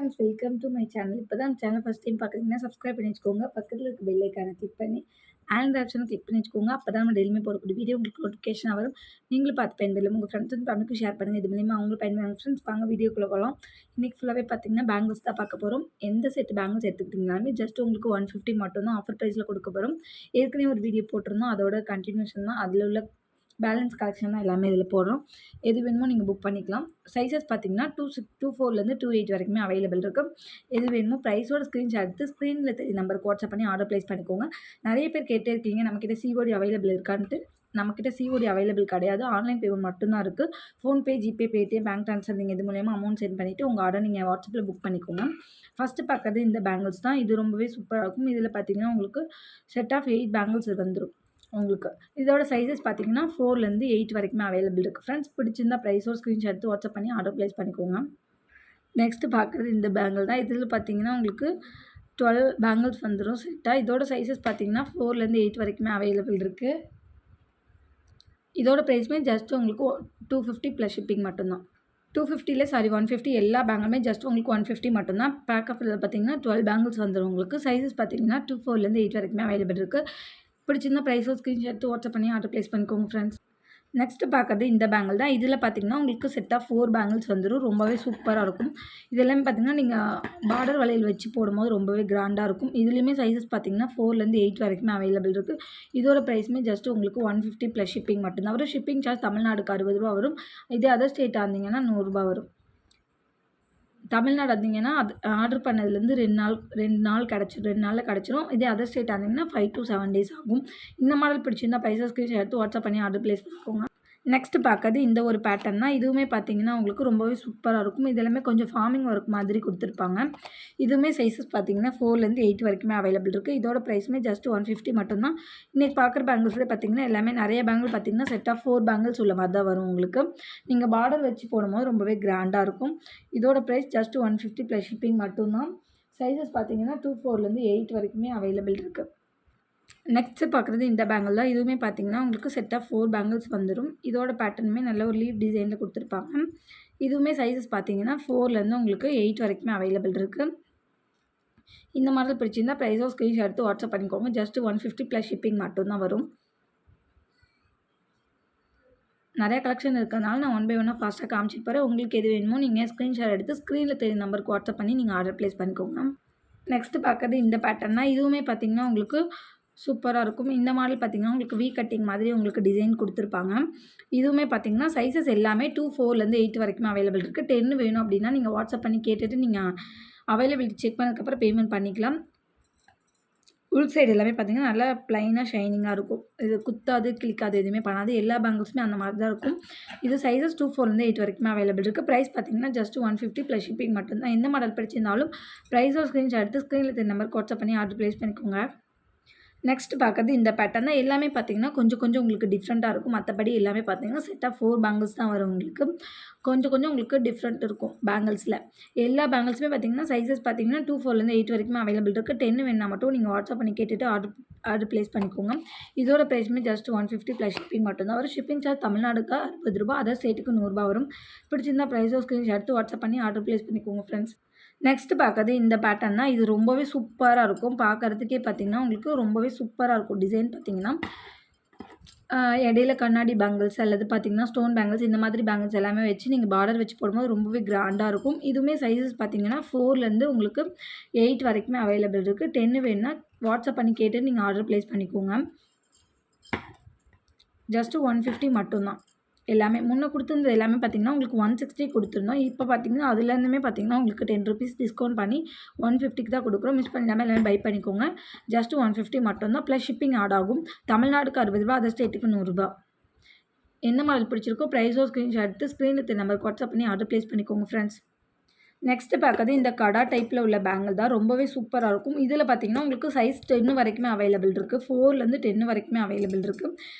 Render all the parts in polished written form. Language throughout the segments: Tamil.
Friends, welcome to my channel. இப்போ தான் சேனல் ஃபஸ்ட் டைம் பார்க்குறீங்கன்னா சப்ஸ்கிரைப் பண்ணி வச்சுக்கோங்க. பக்கத்தில் இருக்க பெல் ஐக்கானை கிளிக் பண்ணி ஆல் ஆப்ஷனை கிளிக் பண்ணி வச்சுக்கோங்க. அப்போ தான் நம்ம டெய்லியுமே போடக்கூடிய வீடியோ உங்களுக்கு நோட்டிஃபிகேஷன் வரும். நீங்களும் பார்த்து பயன்பெறும். உங்கள் ஃப்ரெண்ட்ஸ் அண்ட் ஃபேமிலிக்கு ஷேர் பண்ணுங்கள். இது மூலியமாக அவங்களும் பயன்பெறும். ஃப்ரெண்ட்ஸ் வாங்க வீடியோக்குள்ளே போகலாம். இன்றைக்கி ஃபுல்லாகவே பார்த்தீங்கன்னா பேங்கிள்ஸ் தான் பார்க்க போகிறோம். எந்த செட் பேங்கிள்ஸ் எடுத்துக்கிட்டிங்கனாலுமே ஜஸ்ட் உங்களுக்கு 150 மட்டும் தான் ஆஃபர் ப்ரைஸில் கொடுக்க போகிறோம். ஏற்கனவே ஒரு வீடியோ போட்டிருந்தோம், அதோட கண்டினியூஷன் தான். அதில் உள்ள பேலன்ஸ் கலெக்ஷன் தான் எல்லாமே இதில் போடுறோம். எது வேணுமோ நீங்கள் புக் பண்ணிக்கலாம். சைஸஸ் பார்த்தீங்கன்னா 24லேருந்து 28 வரைக்குமே அவைலபிள் இருக்குது. எது வேணுமோ ப்ரைஸோட ஸ்க்ரீன்ஷாட் எடுத்து ஸ்க்ரீனில் தெரிய நம்பருக்கு வாட்ஸ்அப் பண்ணி ஆர்டர் ப்ளேஸ் பண்ணிக்கோங்க. நிறைய பேர் கேட்டே இருக்கீங்க நம்மக்கிட்ட சிஓடி அவைலபிள் இருக்கான்ட்டு. நம்மக்கிட்ட சிஓடி அவைலபிள் கிடையாது. ஆன்லைன் பேமெண்ட் மட்டும்தான் இருக்குது. PhonePe, GPay, Paytm, bank transfer நீங்கள் இது மூலயமா அமௌண்ட் சென்ட் பண்ணிவிட்டு உங்கள் ஆர்டர் நீங்கள் வாட்ஸ்அப்பில் புக் பண்ணிக்கோங்க. ஃபஸ்ட்டு பார்க்குறது இந்த பேங்கிள்ஸ் தான். இது ரொம்பவே சூப்பராக இருக்கும். இதில் பார்த்தீங்கன்னா உங்களுக்கு செட் ஆஃப் 8 பேங்கிள்ஸ் வந்துடும். உங்களுக்கு இதோட சைஸஸ் பார்த்தீங்கன்னா 4லேருந்து 8 வரைக்குமே அவைலபிள் இருக்குது. ஃப்ரெண்ட்ஸ் பிடிச்சிருந்தா ப்ரைஸோட ஸ்க்ரீன்ஷாட் எடுத்து வாட்ஸ்அப் பண்ணி ஆர்டர் ப்ளேஸ் பண்ணிக்கோங்க. நெக்ஸ்ட்டு பார்க்குறது இந்த பேங்கிள் தான். இதில் பார்த்தீங்கன்னா உங்களுக்கு 12 பேங்கிள்ஸ் வந்துடும் செட்டாக. இதோட சைஸஸ் பார்த்தீங்கன்னா 4லேருந்து 8 வரைக்குமே அவைலபிள் இருக்குது. இதோட ப்ரைஸுமே ஜஸ்ட் உங்களுக்கு 250 ப்ளஸ் ஷிப்பிங் மட்டும்தான். 150 எல்லா பேங்கிளுமே ஜஸ்ட் உங்களுக்கு 150 மட்டும்தான். பேக் ஆஃபில் பார்த்தீங்கன்னா 12 பேங்கிள்ஸ் வந்துடும் உங்களுக்கு. சைஸஸ் பார்த்தீங்கன்னா 4லேருந்து 8 வரைக்குமே அவைலபிள் இருக்குது. பிடிச்சிருந்தா ப்ரைஸோ ஸ்க்ரீன்ஷாட் எடுத்து வாட்ஸ்அப் பண்ணி ஆர்டர் ப்ளேஸ் பண்ணிக்கோங்க ஃப்ரெண்ட்ஸ். நெக்ஸ்ட்டு பார்க்குறது இந்த பேங்கிள் தான். இதில் பார்த்தீங்கன்னா உங்களுக்கு செட் ஆஃப் 4 பேங்கிள்ஸ் வந்துடும். ரொம்பவே சூப்பராக இருக்கும். இதெல்லாமே பார்த்தீங்கன்னா நீங்கள் பார்டர் வளையல் வச்சு போடும்போது ரொம்பவே கிராண்டாக இருக்கும். இதுலேயுமே சைஸஸ் பார்த்தீங்கன்னா 4லேருந்து 8 வரைக்குமே அவைலபிள் இருக்குது. இதோட ப்ரைஸுமே ஜஸ்ட் உங்களுக்கு 150 ப்ளஸ் ஷிப்பிங் மட்டும்தான் வரும். ஷிப்பிங் சார்ஜ் தமிழ்நாடுக்கு 60 ரூபா வரும். இதே அதர் ஸ்டேட்டாக இருந்தீங்கன்னா 100 ரூபா வரும். தமிழ்நாடு இருந்தீங்கன்னா அது ஆர்டர் பண்ணதுலேருந்து 2 நாள் கிடச்சிடும். 2 நாளில் கிடச்சிரும். இதே அதர் ஸ்டேட் இருந்தீங்கன்னா 5 to 7 days ஆகும். இந்த மாடல் பிடிச்சிருந்தா ப்ரைஸை ஸ்க்ரீன்ஷாட் எடுத்து வாட்ஸ்அப் பண்ணி ஆர்டர் ப்ளேஸ் பண்ணிக்கோங்க. நெக்ஸ்ட்டு பார்க்குறது இந்த ஒரு பேட்டர்ன் தான். இதுவுமே பார்த்தீங்கன்னா உங்களுக்கு ரொம்பவே சூப்பராக இருக்கும். இது எல்லாமே கொஞ்சம் ஃபார்மிங் ஒர்க் மாதிரி கொடுத்துருப்பாங்க. இதுவுமே சைஸஸ் பார்த்தீங்கன்னா 4லேருந்து 8 வரைக்குமே அவைலபிள் இருக்குது. இதோட ப்ரைஸுமே ஜஸ்ட் 150 மட்டும்தான். இன்றைக்கி பார்க்குற பேங்கிள்ஸில் பார்த்தீங்கன்னா எல்லாமே நிறைய பேங்கிள் பார்த்தீங்கன்னா செட் ஆஃப் 4 பேங்கிள்ஸ் உள்ள மாதிரி தான் வரும் உங்களுக்கு. நீங்கள் பார்டர் வச்சு போடும்போது ரொம்பவே கிராண்டாக இருக்கும். இதோட ப்ரைஸ் ஜஸ்ட் 150 ப்ளஸ் ஷிப்பிங் மட்டும்தான். சைஸஸ் பார்த்தீங்கன்னா 24லேருந்து 8 வரைக்குமே அவைலபிள் இருக்குது. நெக்ஸ்ட்டு பார்க்குறது இந்த பேங்கிள் தான். இதுவுமே பார்த்தீங்கன்னா உங்களுக்கு செட் ஆஃப் 4 பேங்கிள்ஸ் வந்துடும். இதோட பேட்டர்னுமே நல்ல ஒரு லீவ் டிசைனில் கொடுத்துருப்பாங்க. இதுவுமே சைஸஸ் பார்த்தீங்கன்னா 4லேருந்து உங்களுக்கு 8 வரைக்குமே அவைலபிள் இருக்குது. இந்த மாடல் பிடிச்சிருந்தா ப்ரைஸோ ஸ்க்ரீன்ஷாட் எடுத்து வாட்ஸ்அப் பண்ணிக்கோங்க. ஜஸ்ட் 150 ப்ளஸ் ஷிப்பிங் மட்டும்தான் வரும். நிறைய கலெக்ஷன் இருக்கிறதுனால நான் 1 by 1 ஃபாஸ்ட்டாக காமிச்சிட்டு போகிறேன். உங்களுக்கு எது வேணுமோ நீங்கள் ஸ்க்ரீன்ஷாட் எடுத்து ஸ்க்ரீனில் தெரிய நம்பருக்கு வாட்ஸ்அப் பண்ணி நீங்கள் ஆர்டர் ப்ளேஸ் பண்ணிக்கோங்க. நெக்ஸ்ட்டு பார்க்குறது இந்த பேட்டர்ன் தான். இதுவுமே பார்த்தீங்கன்னா உங்களுக்கு சூப்பராக இருக்கும். இந்த மாடல் பார்த்தீங்கன்னா உங்களுக்கு வீ கட்டிங் மாதிரி உங்களுக்கு டிசைன் கொடுத்துருப்பாங்க. இதுவுமே பார்த்தீங்கன்னா சைஸஸ் எல்லாமே 4லேருந்து 8 வரைக்குமே அவைலபிள் இருக்குது. 10 வேணும் அப்படின்னா நீங்கள் வாட்ஸ்அப் பண்ணி கேட்டுட்டு நீங்கள் அவைலபிலிட்டி செக் பண்ணதுக்கப்புறம் பேமெண்ட் பண்ணிக்கலாம். உள் சைடு எல்லாமே பார்த்தீங்கன்னா நல்லா ப்ளைனாக ஷைனிங்காக இருக்கும். இது குத்தாது கிளிக்காது எதுவுமே பண்ணாது. எல்லா பேங்கிள்ஸுமே அந்த மாதிரி தான் இருக்கும். இது சைஸஸ் 24லேருந்து 8 வரைக்குமே அவைலபிள் இருக்குது. ப்ரைஸ் பார்த்தீங்கன்னா ஜஸ்ட் 150 ப்ளஸ் ஷிப்பிங் மட்டும்தான். எந்த மாடல் பிடிச்சிருந்தாலும் ப்ரைஸோட ஸ்க்ரீன்ஷாட் எடுத்து ஸ்க்ரீனில் தெரிய நம்பருக்கு வாட்ஸ்அப் பண்ணி ஆர்டர் ப்ளேஸ் பண்ணிக்கோங்க. நெக்ஸ்ட் பார்க்குறது இந்த பேட்டர்ன் தான். எல்லாமே பார்த்தீங்கன்னா கொஞ்சம் உங்களுக்கு டிஃப்ரெண்ட்டாக இருக்கும். மற்றபடி எல்லாமே பார்த்தீங்கன்னா செட் ஆஃப் 4 பேங்கிள்ஸ் தான் வரும் உங்களுக்கு. கொஞ்சம் உங்களுக்கு டிஃப்ரெண்ட் இருக்கும் பேங்கிள்ஸில். எல்லா பேங்கிள்ஸுமே பார்த்தீங்கன்னா சைஸஸ் பார்த்தீங்கன்னா 24லேருந்து 8 வரைக்குமே அவைலபிள் இருக்குது. 10 வேணுனா மட்டும் நீங்கள் வாட்ஸ்அப் பண்ணி கேட்டுட்டு ஆர்டர் ப்ளேஸ் பண்ணிக்கோங்க. இதோட ப்ரைஸுமே ஜஸ்ட் 150 ப்ளஸ் ஷிப்பிங் மட்டும்தான் வரும். ஷிப்பிங் சார்ஜ் தமிழ்நாடுக்கு 60 ரூபா, அதர் ஸ்டேட்டுக்கு 100 ரூபா வரும். பிடிச்சிருந்தா ப்ரைஸோ ஸ்க்ரீன்ஷாட் எடுத்து வாட்ஸ்அப் பண்ணி ஆர்டர் ப்ளேஸ் பண்ணிக்கோங்க ஃப்ரெண்ட்ஸ். நெக்ஸ்ட்டு பார்க்குறது இந்த பேட்டர்ன் தான். இது ரொம்பவே சூப்பராக இருக்கும். பார்க்குறதுக்கே பார்த்தீங்கன்னா உங்களுக்கு ரொம்பவே சூப்பராக இருக்கும். டிசைன் பார்த்தீங்கன்னா இடையில கண்ணாடி பேங்கிள்ஸ் அல்லது பார்த்தீங்கன்னா ஸ்டோன் பேங்கிள்ஸ் இந்த மாதிரி பேங்கிள்ஸ் எல்லாமே வச்சு நீங்கள் பார்டர் வச்சு போடும்போது ரொம்பவே கிராண்டாக இருக்கும். இதுவுமே சைஸஸ் பார்த்தீங்கன்னா 4லேருந்து உங்களுக்கு 8 வரைக்குமே அவைலபிள் இருக்குது. 10 வேணுன்னா வாட்ஸ்அப் பண்ணி கேட்டு நீங்கள் ஆர்டர் ப்ளேஸ் பண்ணிக்கோங்க. ஜஸ்ட்டு 150 மட்டும்தான். எல்லாமே முன்ன கொடுத்துருந்தது எல்லாமே பார்த்தீங்கன்னா உங்களுக்கு 160 கொடுத்துருந்தோம். இப்போ பார்த்தீங்கன்னா அதுலேருந்துமே பார்த்தீங்கன்னா உங்களுக்கு 10 ரூபீஸ் டிஸ்கவுண்ட் பண்ணி 150க்கு தான் கொடுக்குறோம். மிஸ் பண்ணிடாமல் எல்லாமே பை பண்ணிக்கோங்க. ஜஸ்ட் 150 மட்டும்தான். ப்ளஸ் ஷிப்பிங் ஆட் ஆகும். தமிழ்நாடுக்கு 60 ரூபா, அதர் ஸ்டேட்டுக்கு 100 ரூபா. எந்த மாடல் பிடிச்சிருக்கோ ப்ரைஸோ ஸ்க்ரீன்ஷாட் எடுத்து ஸ்க்ரீனில் தெரிய நம்பருக்கு வாட்ஸ்அப் பண்ணி ஆர்டர் ப்ளேஸ் பண்ணிக்கோங்க ஃப்ரெண்ட்ஸ். நெக்ஸ்ட்டு பார்க்குறது இந்த கடா டைப்பில் உள்ள பேங்கிள் தான். ரொம்பவே சூப்பராக இருக்கும். இதில் பார்த்தீங்கன்னா உங்களுக்கு சைஸ் 10 வரைக்குமே அவைலபிள் இருக்குது. 4லேருந்து 10 வரைக்குமே அவைலபிள் இருக்குது.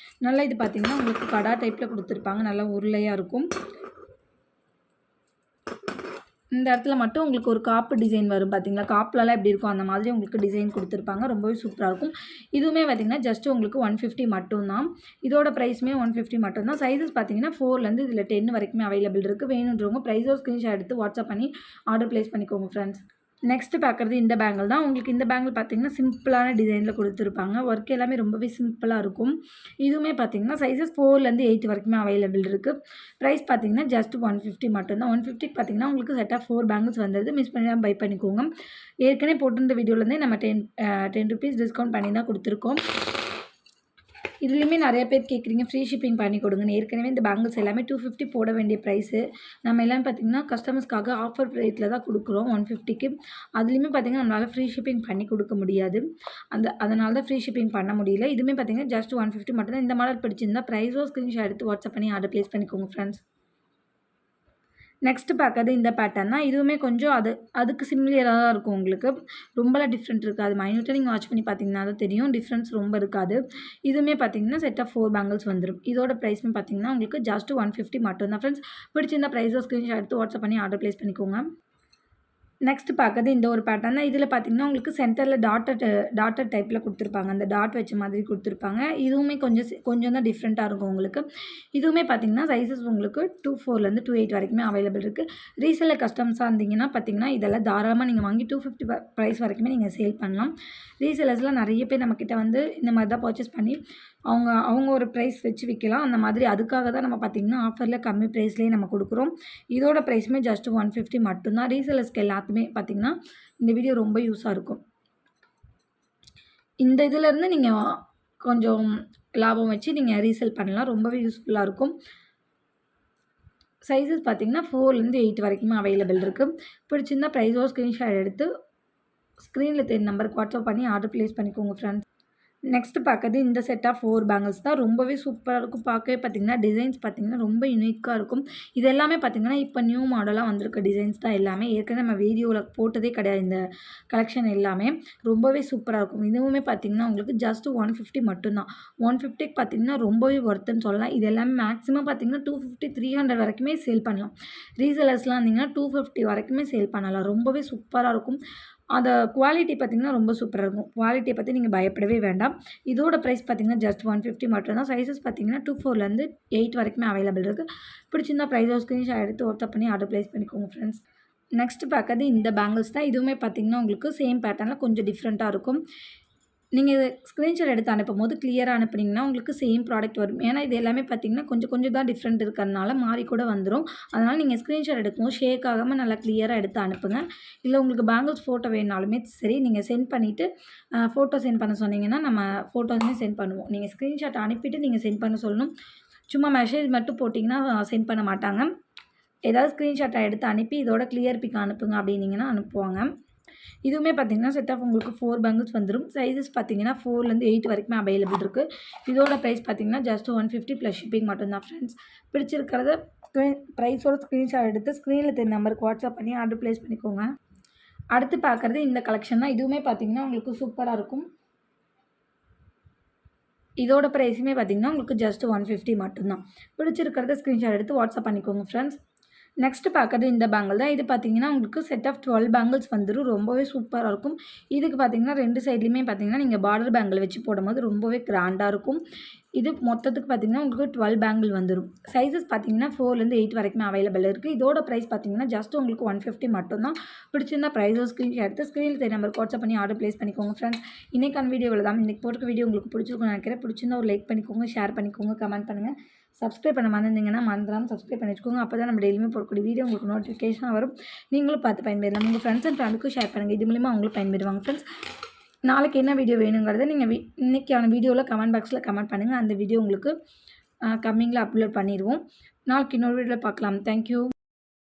நல்லா இது பார்த்தீங்கன்னா உங்களுக்கு கடா டைப்பில் கொடுத்துருப்பாங்க. நல்லா உருளையாக இருக்கும். இந்த இடத்துல மட்டும் உங்களுக்கு ஒரு காப்பு டிசைன் வரும் பார்த்தீங்களா? காப்புலலாம் எப்படி இருக்கும் அந்த மாதிரி உங்களுக்கு டிசைன் கொடுத்துருப்பாங்க. ரொம்பவே சூப்பரா இருக்கும். இதுவுமே பார்த்தீங்கன்னா ஜஸ்ட் உங்களுக்கு 150 மட்டும் தான். இதோட ப்ரைஸுமே 150 மட்டும் தான். சைஸஸ் பார்த்தீங்கன்னா 4லேருந்து இதில் 10 வரைக்குமே அவைலபிள் இருக்குது. வேணுன்றவங்க ப்ரைஸோட ஸ்க்ரீன்ஷாட் எடுத்து வாட்ஸ்அப் பண்ணி ஆர்டர் ப்ளேஸ் பண்ணிக்கோங்க ஃப்ரெண்ட்ஸ். நெக்ஸ்ட்டு பார்க்குறது இந்த பேங்கிள் தான். உங்களுக்கு இந்த பேங்கிள் பார்த்தீங்கன்னா சிம்பிளான டிசைனில் கொடுத்துருப்பாங்க. ஒர்க் எல்லாமே ரொம்பவே சிம்பிளாக இருக்கும். இதுவுமே பார்த்தீங்கன்னா சைஸஸ் 4லேருந்து 8 வரைக்குமே அவைலபிள் இருக்குது. ப்ரைஸ் பார்த்தீங்கன்னா ஜஸ்ட் 150 மட்டும் தான். 150க்கு பார்த்தீங்கன்னா உங்களுக்கு செட் ஆஃப் 4 பேங்கிள்ஸ் வந்துடுது. மிஸ் பண்ணிடாம பை பண்ணிக்கோங்க. ஏற்கனவே போட்டிருந்த வீடியோலேருந்தே நம்ம 10 ரூபீஸ் டிஸ்கவுண்ட் பண்ணி தான் கொடுத்துருக்கோம். இதுலேயுமே நிறைய பேர் கேட்குறீங்க ஃப்ரீ ஷிப்பிங் பண்ணி கொடுங்கன்னு. ஏற்கனவே இந்த பேங்கிள்ஸ் எல்லாமே 250 போட வேண்டிய ப்ரைஸு. நம்ம எல்லாமே பார்த்திங்கன்னா கஸ்டமர்ஸ்க்காக ஆஃபர் ரேட்டில் தான் கொடுக்குறோம் 150க்கு. அதுலேயுமே பார்த்திங்கன்னா நம்மளால் ஃப்ரீ ஷிப்பிங் பண்ணி கொடுக்க முடியாது. அதனால தான் ஃப்ரீ ஷிப்பிங் பண்ண முடியல. இதுவுமே பார்த்திங்கன்னா ஜஸ்ட் 150 மட்டும் தான். இந்த மாடல் பிடிச்சிருந்தா ப்ரைஸோ ஸ்க்ரீன்ஷாட் எடுத்து வாட்ஸ்அப் பண்ணி ஆர்டர் ப்ளேஸ் பண்ணிக்கோங்க ஃப்ரெண்ட்ஸ். நெக்ஸ்ட்டு பார்க்கறது இந்த பேட்டர்ன் தான். இதுவுமே கொஞ்சம் அதுக்கு சிமிலியராக தான் இருக்கும் உங்களுக்கு. ரொம்பலாம் டிஃப்ரெண்ட் இருக்காது. மைன்யூட்டாக நீங்கள் வாட்ச் பண்ணி பார்த்தீங்கன்னா தான் தெரியும். டிஃப்ரென்ஸ் ரொம்ப இருக்காது. இதுவுமே பார்த்தீங்கன்னா செட் ஆஃப் 4 பேங்கிள்ஸ் வந்துடும். இதோட ப்ரைஸுமே பார்த்தீங்கன்னா உங்களுக்கு ஜஸ்ட் 150 மட்டும் தான் ஃப்ரெண்ட்ஸ். பிடிச்சிருந்தா ப்ரைஸோ ஸ்க்ரீன்ஷாட் எடுத்து வாட்ஸ்அப் பண்ணி ஆர்டர் ப்ளேஸ் பண்ணிக்கோங்க. நெக்ஸ்ட்டு பார்க்கறது இந்த ஒரு பேட்டர்ன் தான். இதில் பார்த்தீங்கன்னா உங்களுக்கு சென்டரில் டாட்டட் டைப்பில் கொடுத்துருப்பாங்க. அந்த டாட் வச்ச மாதிரி கொடுத்துருப்பாங்க. இதுவுமே கொஞ்சம் தான் டிஃப்ரெண்ட்டாக இருக்கும் உங்களுக்கு. இதுவுமே பார்த்தீங்கன்னா சைஸஸ் உங்களுக்கு 24லேருந்து 28 வரைக்குமே அவைலபிள் இருக்குது. ரீசேலர் கஸ்டமர்ஸாக இருந்தீங்கன்னா பார்த்தீங்கன்னா இதெல்லாம் தாராளமாக நீங்கள் வாங்கி 250 ப்ரைஸ் வரைக்குமே நீங்கள் சேல் பண்ணலாம். ரீசேலர்ஸ்லாம் நிறைய பேர் நம்மக்கிட்ட வந்து இந்த மாதிரி தான் பர்ச்சேஸ் பண்ணி அவங்க ஒரு ப்ரைஸ் வச்சு விற்கலாம். அந்த மாதிரி அதுக்காக தான் நம்ம பார்த்திங்கன்னா ஆஃபரில் கம்மி ப்ரைஸ்லேயே நம்ம கொடுக்குறோம். இதோட ப்ரைஸுமே ஜஸ்ட் 150 மட்டும்தான். ரீசேலர்ஸ்க்கு எல்லாத்துக்குமே பார்த்திங்கன்னா இந்த வீடியோ ரொம்ப யூஸாக இருக்கும். இந்த இதிலேருந்து நீங்கள் கொஞ்சம் லாபம் வச்சு நீங்கள் ரீசேல் பண்ணலாம். ரொம்பவே யூஸ்ஃபுல்லாக இருக்கும். சைஸஸ் பார்த்திங்கன்னா 4லேருந்து 8 வரைக்குமே அவைலபிள் இருக்குது. பிடிச்சிருந்தா ப்ரைஸோ ஸ்க்ரீன்ஷாட் எடுத்து ஸ்க்ரீனில் தெரியும் நம்பருக்கு வாட்ஸ்அப் பண்ணி ஆர்டர் ப்ளேஸ் பண்ணிக்கோங்க ஃப்ரெண்ட்ஸ். நெக்ஸ்ட்டு பார்க்கறது இந்த செட் ஆஃப் 4 பேங்கிள்ஸ் தான். ரொம்பவே சூப்பராக இருக்கும். பார்க்கவே பார்த்திங்கன்னா டிசைன்ஸ் பார்த்திங்கன்னா ரொம்ப யூனிக்காக இருக்கும். இது எல்லாமே பார்த்திங்கன்னா இப்போ நியூ மாடலாக வந்திருக்க டிசைன்ஸ் தான் எல்லாமே. ஏற்கனவே நம்ம வீடியோவில் போட்டதே கிடையாது இந்த கலெக்ஷன் எல்லாமே. ரொம்பவே சூப்பராக இருக்கும். இதுவுமே பார்த்திங்கன்னா உங்களுக்கு ஜஸ்ட் 150 மட்டும்தான். 150க்கு பார்த்திங்கன்னா ரொம்பவே ஒர்த்துன்னு சொல்லலாம். இது எல்லாமே மேக்ஸிமம் பார்த்திங்கன்னா 250, 300 வரைக்குமே சேல் பண்ணலாம். ரீசேலர்ஸ்லாம் இருந்தீங்கன்னா 250 வரைக்குமே சேல் பண்ணலாம். ரொம்பவே சூப்பராக இருக்கும். அந்த குவாலிட்டி பார்த்திங்கன்னா ரொம்ப சூப்பராக இருக்கும். குவாலிட்டியை பற்றி நீங்கள் பயப்படவே வேண்டாம். இதோட ப்ரைஸ் பார்த்திங்கன்னா ஜஸ்ட் 150 மட்டும் தான். சைஸஸ் பார்த்திங்கன்னா 24லேருந்து 8 வரைக்குமே அவைலபிள் இருக்குது. பிடிச்சிருந்தா ப்ரைஸோ ஸ்க்ரீன்ஷாட் எடுத்து வாட்ஸ்அப் பண்ணி ஆர்டர் ப்ளேஸ் பண்ணிக்கோங்க ஃப்ரெண்ட்ஸ். நெக்ஸ்ட்டு பார்க்கறது இந்த பேங்கிள்ஸ் தான். இதுவுமே பார்த்திங்கன்னா உங்களுக்கு சேம் பேட்டர்னில் கொஞ்சம் டிஃப்ரெண்ட்டாக இருக்கும். நீங்கள் ஸ்க்ரீன்ஷாட் எடுத்து அனுப்பும்போது கிளியராக அனுப்புனீங்கன்னா உங்களுக்கு சேம் ப்ராடக்ட் வரும். ஏன்னா இது எல்லாமே பார்த்திங்கன்னா கொஞ்சம் தான் டிஃப்ரெண்ட் இருக்கிறதுனால மாறி கூட வந்துடும். அதனால் நீங்கள் ஸ்க்ரீன்ஷாட் எடுக்கும்போது ஷேக் ஆகாமல் நல்லா கிளியராக எடுத்து அனுப்புங்க. இல்லை உங்களுக்கு பேங்கிள்ஸ் ஃபோட்டோ வேணுனாலுமே சரி நீங்கள் சென்ட் பண்ணிவிட்டு ஃபோட்டோ சென்ட் பண்ண சொன்னீங்கன்னா நம்ம ஃபோட்டோஸுமே சென்ட் பண்ணுவோம். நீங்கள் ஸ்க்ரீன்ஷாட் அனுப்பிட்டு நீங்கள் சென்ட் பண்ண சொல்லணும். சும்மா மெசேஜ் மட்டும் போட்டிங்கன்னா சென்ட் பண்ண மாட்டாங்க. ஏதாவது ஸ்க்ரீன்ஷாட்டை எடுத்து அனுப்பி இதோட கிளியர் பிக் அனுப்புங்க அப்படின்னீங்கன்னா அனுப்புவாங்க. இதுவுமே பார்த்திங்கன்னா செட் ஆஃப் உங்களுக்கு 4 பேங்கிள்ஸ் வந்துடும். சைஸஸ் பார்த்திங்கன்னா 4லேருந்து 8 வரைக்குமே அவைலபிள் இருக்குது. இதோட ப்ரைஸ் பார்த்திங்கன்னா ஜஸ்ட் 150 ப்ளஸ் ஷிப்பிங் மட்டும்தான் ஃப்ரெண்ட்ஸ். பிடிச்சிருக்கிறத ப்ரைஸோட ஸ்க்ரீன்ஷாட் எடுத்து ஸ்க்ரீனில் தெரிந்த நம்பருக்கு வாட்ஸ்அப் பண்ணி ஆர்டர் ப்ளேஸ் பண்ணிக்கோங்க. அடுத்து பார்க்குறது இந்த கலெக்ஷன் தான். இதுவுமே பார்த்திங்கன்னா உங்களுக்கு சூப்பராக இருக்கும். இதோட ப்ரைஸுமே பார்த்திங்கன்னா உங்களுக்கு ஜஸ்ட் 150 மட்டும்தான். பிடிச்சிருக்கிறத ஸ்க்ரீன்ஷாட் எடுத்து வாட்ஸ்அப் பண்ணிக்கோங்க ஃப்ரெண்ட்ஸ். நெக்ஸ்ட்டு பார்க்குறது இந்த பேங்கிள் தான். இது பார்த்திங்கன்னா உங்களுக்கு செட் ஆஃப் 12 பேங்கிள்ஸ் வந்துடும். ரொம்பவே சூப்பராக இருக்கும். இதுக்கு பார்த்திங்கன்னா 2 சைட்லேயுமே பார்த்திங்கன்னா நீங்கள் பார்டர் பேங்கிள் வச்சு போடும்போது ரொம்பவே கிராண்டாக இருக்கும். இது மொத்தத்துக்கு பார்த்திங்கன்னா உங்களுக்கு 12 பேங்கிள் வந்துடும். சைஸஸ் பார்த்திங்கன்னா 4லேருந்து 8 வரைக்குமே அவைலபிள் இருக்குது. இதோட ப்ரைஸ் பார்த்திங்கன்னா ஜஸ்ட் உங்களுக்கு 150 மட்டும்தான். பிடிச்சிருந்தா ப்ரைஸோ ஸ்க்ரீன்ஷாட் எடுத்து ஸ்க்ரீனில் தெரிய நம்பருக்கு வாட்ஸ்அப் பண்ணி ஆர்டர் ப்ளேஸ் பண்ணிக்கோங்க ஃப்ரெண்ட்ஸ். இன்றைக்கான வீடியோவில் தான் இன்றைக்கி போட்டுக்க வீடியோ உங்களுக்கு பிடிச்சிருக்குன்னு நினைக்கிறேன். பிடிச்சிருந்தா ஒரு லைக் பண்ணிக்கோங்க, ஷேர் பண்ணிக்கோங்க, கமெண்ட் பண்ணுங்கள். சப்ஸ்கிரைப் பண்ண மறந்துருந்தீங்கன்னா மறந்துடாமல் சப்ஸ்கிரைப் பண்ணி வச்சுக்கோங்க. அப்போ தான் நம்ம டெய்லியுமே போடக்கூடிய வீடியோ உங்களுக்கு நோட்டிஃபிகேஷன் வரும். நீங்களும் பார்த்து பயன்பெறலாம். உங்கள் ஃப்ரெண்ட்ஸ் அண்ட் ஃபேமிலிக்கும் ஷேர் பண்ணுங்கள். இது மூலிமா அவங்களும் பயன்பெறுவாங்க ஃப்ரெண்ட்ஸ். நாளைக்கு என்ன வீடியோ வேணுங்கிறத நீங்கள் இன்றைக்கான வீடியோவில் கமெண்ட் பாக்ஸில் கமெண்ட் பண்ணுங்கள். அந்த வீடியோ உங்களுக்கு கம்மிங்கில் அப்லோட் பண்ணிடுவோம். நாளைக்கு இன்னொரு வீடியோவில் பார்க்கலாம். தேங்க்யூ.